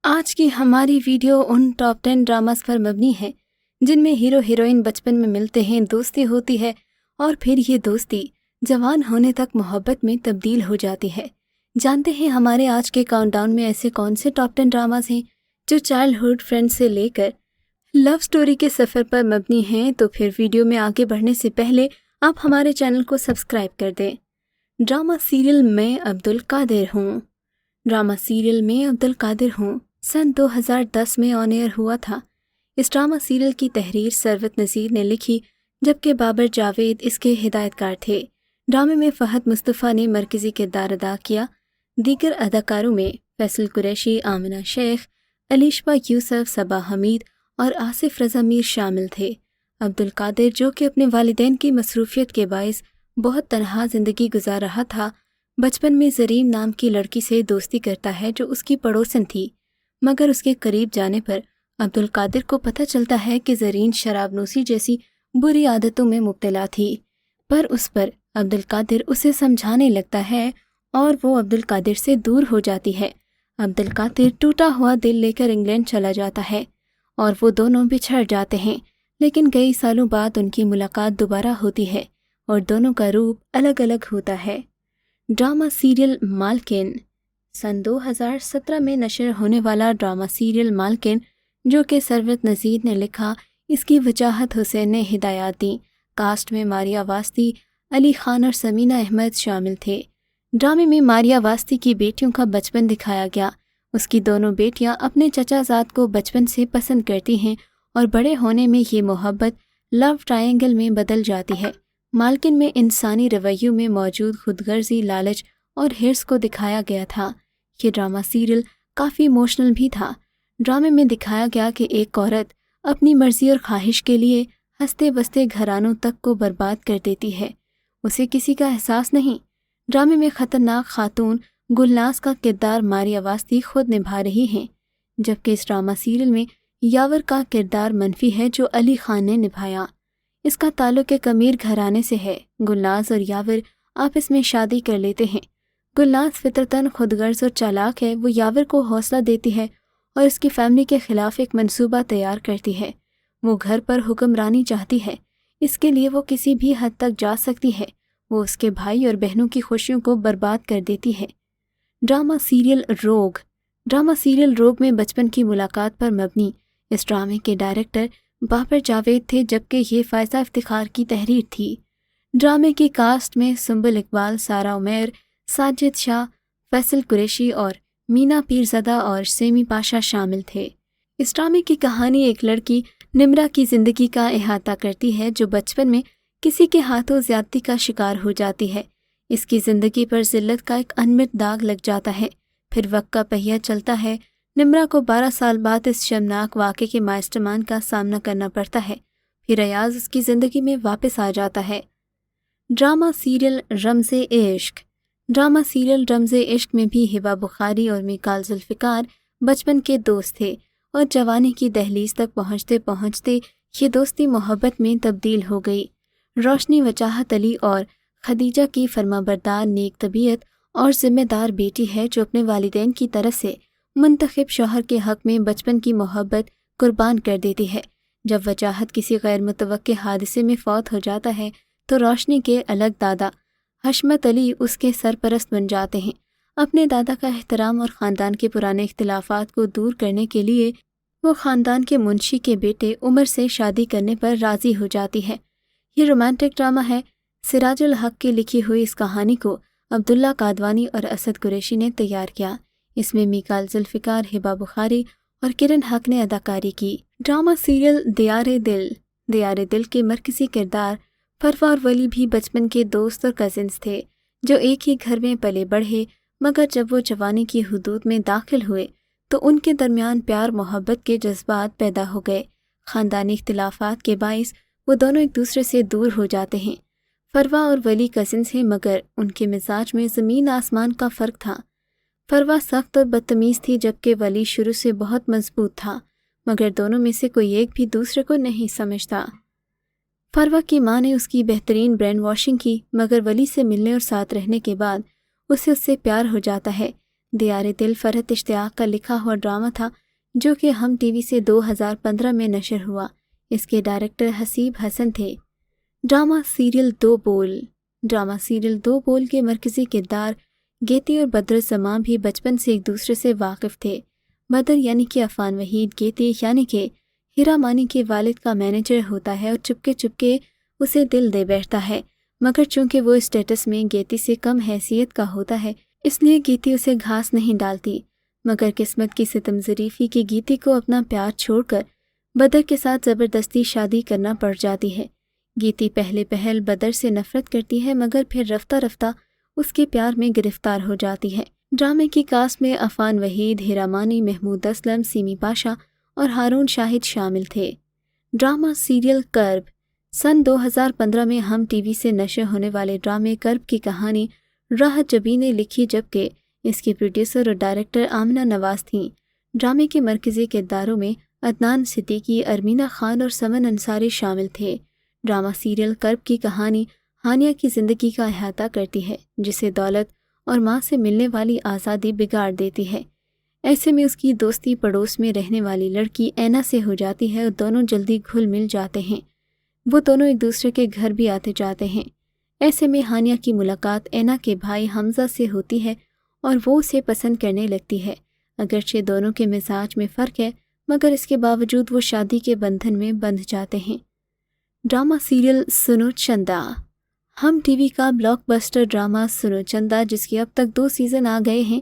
آج کی ہماری ویڈیو ان ٹاپ 10 ڈراماز پر مبنی ہے جن میں ہیرو ہیروئن بچپن میں ملتے ہیں، دوستی ہوتی ہے اور پھر یہ دوستی جوان ہونے تک محبت میں تبدیل ہو جاتی ہے۔ جانتے ہیں ہمارے آج کے کاؤنٹ ڈاؤن میں ایسے کون سے ٹاپ 10 ڈراماز ہیں جو چائلڈ فرینڈ سے لے کر لو سٹوری کے سفر پر مبنی ہیں؟ تو پھر ویڈیو میں آگے بڑھنے سے پہلے آپ ہمارے چینل کو سبسکرائب کر دیں۔ ڈرامہ سیریل میں عبدالقادر ہوں۔ ڈرامہ سیریل میں عبدالقادر ہوں سن 2010 میں آن ایئر ہوا تھا۔ اس ڈرامہ سیریل کی تحریر ثروت نذیر نے لکھی جبکہ بابر جاوید اس کے ہدایت کار تھے۔ ڈرامے میں فہد مصطفیٰ نے مرکزی کردار ادا کیا۔ دیگر اداکاروں میں فیصل قریشی، آمنہ شیخ، علیشبہ یوسف، صبا حمید اور آصف رضا میر شامل تھے۔ عبدالقادر، جو کہ اپنے والدین کی مصروفیت کے باعث بہت تنہا زندگی گزار رہا تھا، بچپن میں زرین نام کی لڑکی سے دوستی کرتا ہے جو اس کی پڑوسن تھی، مگر اس کے قریب جانے پر عبدالقادر کو پتہ چلتا ہے کہ زرین شراب نوشی جیسی بری عادتوں میں مبتلا تھی، پر اس پر عبدالقادر اسے سمجھانے لگتا ہے اور وہ عبدالقادر سے دور ہو جاتی ہے۔ عبدالقادر ٹوٹا ہوا دل لے کر انگلینڈ چلا جاتا ہے اور وہ دونوں بچھڑ جاتے ہیں، لیکن کئی سالوں بعد ان کی ملاقات دوبارہ ہوتی ہے اور دونوں کا روپ الگ الگ ہوتا ہے۔ ڈرامہ سیریل مالکن سن 2017 میں نشر ہونے والا ڈرامہ سیریل مالکن، جو کہ ثروت نذیر نے لکھا، اس کی وجاہت حسین نے ہدایات دیں۔ کاسٹ میں ماریہ واسطی، علی خان اور سمینہ احمد شامل تھے۔ ڈرامے میں ماریہ واسطی کی بیٹیوں کا بچپن دکھایا گیا۔ اس کی دونوں بیٹیاں اپنے چچا زاد کو بچپن سے پسند کرتی ہیں اور بڑے ہونے میں یہ محبت لو ٹرائنگل میں بدل جاتی ہے۔ مالکن میں انسانی رویوں میں موجود خود غرضی، لالچ اور ہرس کو دکھایا گیا تھا۔ یہ ڈرامہ سیریل کافی ایموشنل بھی تھا۔ ڈرامے میں دکھایا گیا کہ ایک عورت اپنی مرضی اور خواہش کے لیے ہنستے بستے گھرانوں تک کو برباد کر دیتی ہے، اسے کسی کا احساس نہیں۔ ڈرامے میں خطرناک خاتون گلناز کا کردار ماریہ واسطی خود نبھا رہی ہیں، جبکہ اس ڈرامہ سیریل میں یاور کا کردار منفی ہے جو علی خان نے نبھایا۔ اس کا تعلق ایک امیر گھرانے سے ہے۔ گلناز اور یاور آپس میں شادی کر لیتے ہیں۔ گلناز فطرتاً خود غرض اور چالاک ہے۔ وہ یاور کو حوصلہ دیتی ہے اور اس کی فیملی کے خلاف ایک منصوبہ تیار کرتی ہے۔ وہ گھر پر حکمرانی چاہتی ہے، اس کے لیے وہ کسی بھی حد تک جا سکتی ہے۔ وہ اس کے بھائی اور بہنوں کی خوشیوں کو برباد کر دیتی ہے۔ ڈرامہ سیریل روگ ڈرامہ سیریل روگ میں بچپن کی ملاقات پر مبنی اس ڈرامے کے ڈائریکٹر بابر جاوید تھے، جبکہ یہ فائزہ افتخار کی تحریر تھی۔ ڈرامے کی کاسٹ میں سنبل اقبال، سارہ عمیر، ساجد شاہ، فیصل قریشی اور مینا پیرزادہ اور سیمی پاشا شامل تھے۔ اس ڈرامے کی کہانی ایک لڑکی نمرہ کی زندگی کا احاطہ کرتی ہے جو بچپن میں کسی کے ہاتھوں زیادتی کا شکار ہو جاتی ہے۔ اس کی زندگی پر ذلت کا ایک انمٹ داغ لگ جاتا ہے۔ پھر وقت کا پہیہ چلتا ہے۔ نمرہ کو 12 سال بعد اس شرمناک واقعے کے ماسٹرمائنڈ کا سامنا کرنا پڑتا ہے۔ پھر ایاز اس کی زندگی میں واپس آ جاتا ہے۔ ڈرامہ سیریل رمز عشق ڈرامہ سیریل رمز عشق میں بھی ہبہ بخاری اور میکال ذوالفقار بچپن کے دوست تھے اور جوانی کی دہلیز تک پہنچتے پہنچتے یہ دوستی محبت میں تبدیل ہو گئی۔ روشنی وجاہت علی اور خدیجہ کی فرمانبردار، نیک طبیعت اور ذمہ دار بیٹی ہے جو اپنے والدین کی طرف سے منتخب شوہر کے حق میں بچپن کی محبت قربان کر دیتی ہے۔ جب وجاہت کسی غیر متوقع حادثے میں فوت ہو جاتا ہے تو روشنی کے الگ دادا حشمت علی اس کے سرپرست بن جاتے ہیں۔ اپنے دادا کا احترام اور خاندان کے پرانے اختلافات کو دور کرنے کے لیے وہ خاندان کے منشی کے بیٹے عمر سے شادی کرنے پر راضی ہو جاتی ہے۔ یہ رومانٹک ڈرامہ ہے۔ سراج الحق کی لکھی ہوئی اس کہانی کو عبداللہ قادوانی اور اسد قریشی نے تیار کیا۔ اس میں میکال ذوالفقار، ہبہ بخاری اور کرن حق نے اداکاری کی۔ ڈرامہ سیریل دیار دل کے مرکزی کردار فروا اور ولی بھی بچپن کے دوست اور کزنز تھے جو ایک ہی گھر میں پلے بڑھے، مگر جب وہ جوانی کی حدود میں داخل ہوئے تو ان کے درمیان پیار محبت کے جذبات پیدا ہو گئے۔ خاندانی اختلافات کے باعث وہ دونوں ایک دوسرے سے دور ہو جاتے ہیں۔ فروا اور ولی کزنز ہیں، مگر ان کے مزاج میں زمین آسمان کا فرق تھا۔ فروا سخت اور بدتمیز تھی جبکہ ولی شروع سے بہت مضبوط تھا، مگر دونوں میں سے کوئی ایک بھی دوسرے کو نہیں سمجھتا۔ فروا کی ماں نے اس کی بہترین برین واشنگ کی، مگر ولی سے ملنے اور ساتھ رہنے کے بعد اسے اس سے پیار ہو جاتا ہے۔ دیار دل فرحت اشتیاق کا لکھا ہوا ڈرامہ تھا جو کہ ہم ٹی وی سے 2015 میں نشر ہوا۔ اس کے ڈائریکٹر حسیب حسن تھے۔ ڈرامہ سیریل دو بول کے مرکزی کردار گیتی اور بدر الزمان بھی بچپن سے ایک دوسرے سے واقف تھے۔ بدر یعنی کہ عفان وحید گیتی یعنی کہ ہیرا مانی کے والد کا مینیجر ہوتا ہے اور چپکے چپکے اسے دل دے بیٹھتا ہے، مگر چونکہ وہ اسٹیٹس میں گیتی سے کم حیثیت کا ہوتا ہے اس لیے گیتی اسے گھاس نہیں ڈالتی، مگر قسمت کی ستم ظریفی کی گیتی کو اپنا پیار چھوڑ کر بدر کے ساتھ زبردستی شادی کرنا پڑ جاتی ہے۔ گیتی پہلے پہل بدر سے نفرت کرتی ہے مگر پھر رفتہ رفتہ اس کے پیار میں گرفتار ہو جاتی ہے۔ ڈرامے کی کاسٹ میں عفان وحید، ہیرا مانی، محمود اسلم، سیمی پاشا اور ہارون شاہد شامل تھے۔ ڈرامہ سیریل کرب سن 2015 میں ہم ٹی وی سے نشر ہونے والے ڈرامے کرب کی کہانی راحت جبی نے لکھی جبکہ اس کی پروڈیوسر اور ڈائریکٹر آمنہ نواز تھیں۔ ڈرامے کے مرکزی کرداروں میں عدنان صدیقی، ارمینہ خان اور سمن انصاری شامل تھے۔ ڈرامہ سیریل کرب کی کہانی ہانیہ کی زندگی کا احاطہ کرتی ہے جسے دولت اور ماں سے ملنے والی آزادی بگاڑ دیتی ہے۔ ایسے میں اس کی دوستی پڑوس میں رہنے والی لڑکی اینا سے ہو جاتی ہے اور دونوں جلدی گھل مل جاتے ہیں۔ وہ دونوں ایک دوسرے کے گھر بھی آتے جاتے ہیں۔ ایسے میں ہانیہ کی ملاقات اینا کے بھائی حمزہ سے ہوتی ہے اور وہ اسے پسند کرنے لگتی ہے۔ اگرچہ دونوں کے مزاج میں فرق ہے مگر اس کے باوجود وہ شادی کے بندھن میں بندھ جاتے ہیں۔ ڈرامہ سیریل سنو چندا ہم ٹی وی کا بلاک بسٹر ڈرامہ سنو چندا جس کے اب تک 2 سیزن آ گئے ہیں،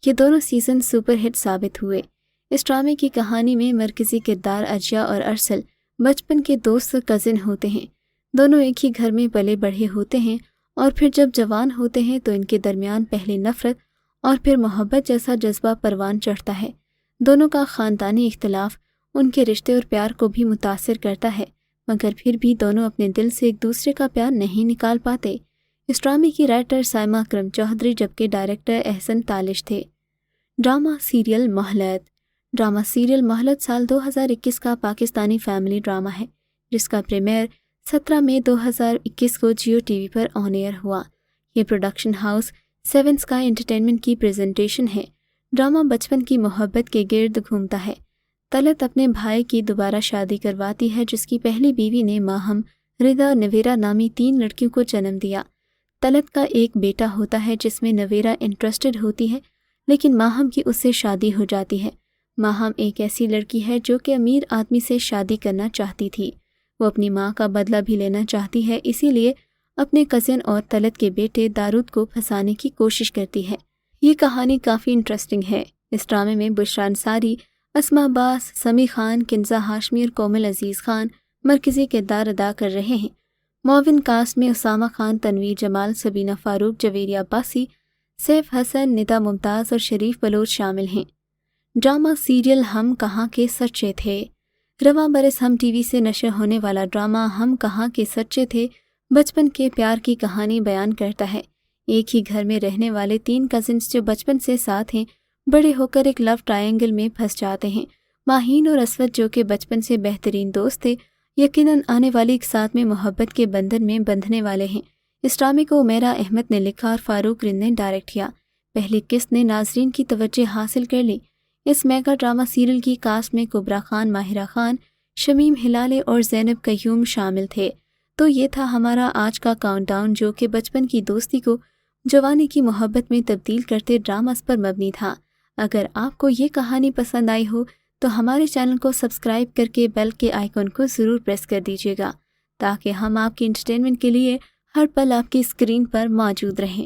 یہ دونوں سیزن سپر ہٹ ثابت ہوئے۔ اس ڈرامے کی کہانی میں مرکزی کردار اجیا اور ارسل بچپن کے دوست کزن ہوتے ہیں۔ دونوں ایک ہی گھر میں پلے بڑھے ہوتے ہیں اور پھر جب جوان ہوتے ہیں تو ان کے درمیان پہلے نفرت اور پھر محبت جیسا جذبہ پروان چڑھتا ہے۔ دونوں کا خاندانی اختلاف ان کے رشتے اور پیار کو بھی متاثر کرتا ہے مگر پھر بھی دونوں اپنے دل سے ایک دوسرے کا پیار نہیں نکال پاتے۔ اس ڈرامے کی رائٹر سائمہ اکرم چودھری جبکہ ڈائریکٹر احسن تالش تھے۔ ڈرامہ سیریل مہلت سال 2021 کا پاکستانی فیملی ڈرامہ ہے جس کا پریمیئر 17 مئی 2021 کو جیو ٹی وی پر آن ایئر ہوا۔ یہ پروڈکشن ہاؤس 7 اسکائی انٹرٹینمنٹ کی پریزنٹیشن ہے۔ ڈرامہ بچپن کی محبت کے گرد گھومتا ہے۔ طلعت اپنے بھائی کی دوبارہ شادی کرواتی ہے جس کی پہلی بیوی نے ماہم، ردا اور نویرا نامی 3 لڑکیوں کو جنم دیا۔ طلعت کا ایک بیٹا ہوتا ہے جس میں نویرا انٹرسٹڈ ہوتی ہے لیکن ماہم کی اس سے شادی ہو جاتی ہے۔ ماہم ایک ایسی لڑکی ہے جو کہ امیر آدمی سے شادی کرنا چاہتی تھی۔ وہ اپنی ماں کا بدلہ بھی لینا چاہتی ہے، اسی لیے اپنے کزن اور طلعت کے بیٹے دارود کو پھنسانے کی کوشش کرتی ہے۔ یہ کہانی کافی انٹرسٹنگ ہے۔ اس ڈرامے میں بشرا انصاری، اسما عباس، سمی خان، کنزا ہاشمی اور کومل عزیز خان مرکزی کردار ادا کر رہے ہیں۔ معاون کاسٹ میں اسامہ خان، تنویر جمال، سبینہ فاروق، جویریہ عباسی، سیف حسن، ندا ممتاز اور شریف بلوچ شامل ہیں۔ ڈرامہ سیریل ہم کہاں کے سچے تھے رواں برس ہم ٹی وی سے نشر ہونے والا ڈرامہ ہم کہاں کے سچے تھے بچپن کے پیار کی کہانی بیان کرتا ہے۔ ایک ہی گھر میں رہنے والے 3 کزنز جو بچپن سے ساتھ ہیں بڑے ہو کر ایک لو ٹرائنگل میں پھنس جاتے ہیں۔ ماہین اور اسود جو کہ بچپن سے بہترین دوست تھے یقیناً آنے والی ایک ساتھ میں محبت کے بندھن میں بندھنے والے ہیں۔ اس ڈرامے کو عمیرہ احمد نے لکھا اور فاروق رند نے ڈائریکٹ کیا۔ پہلی قسط نے ناظرین کی توجہ حاصل کر لی۔ اس میگا ڈرامہ سیریل کی کاسٹ میں کبرا خان، ماہرہ خان، شمیم ہلالے اور زینب قیوم شامل تھے۔ تو یہ تھا ہمارا آج کا کاؤنٹ ڈاؤن جو کہ بچپن کی دوستی کو جوانی کی محبت میں تبدیل کرتے ڈراماز پر مبنی تھا۔ اگر آپ کو یہ کہانی پسند آئی ہو تو ہمارے چینل کو سبسکرائب کر کے بیل کے آئیکن کو ضرور پریس کر دیجیے گا تاکہ ہم آپ کی انٹرٹینمنٹ کے لیے ہر پل آپ کی اسکرین پر موجود رہیں۔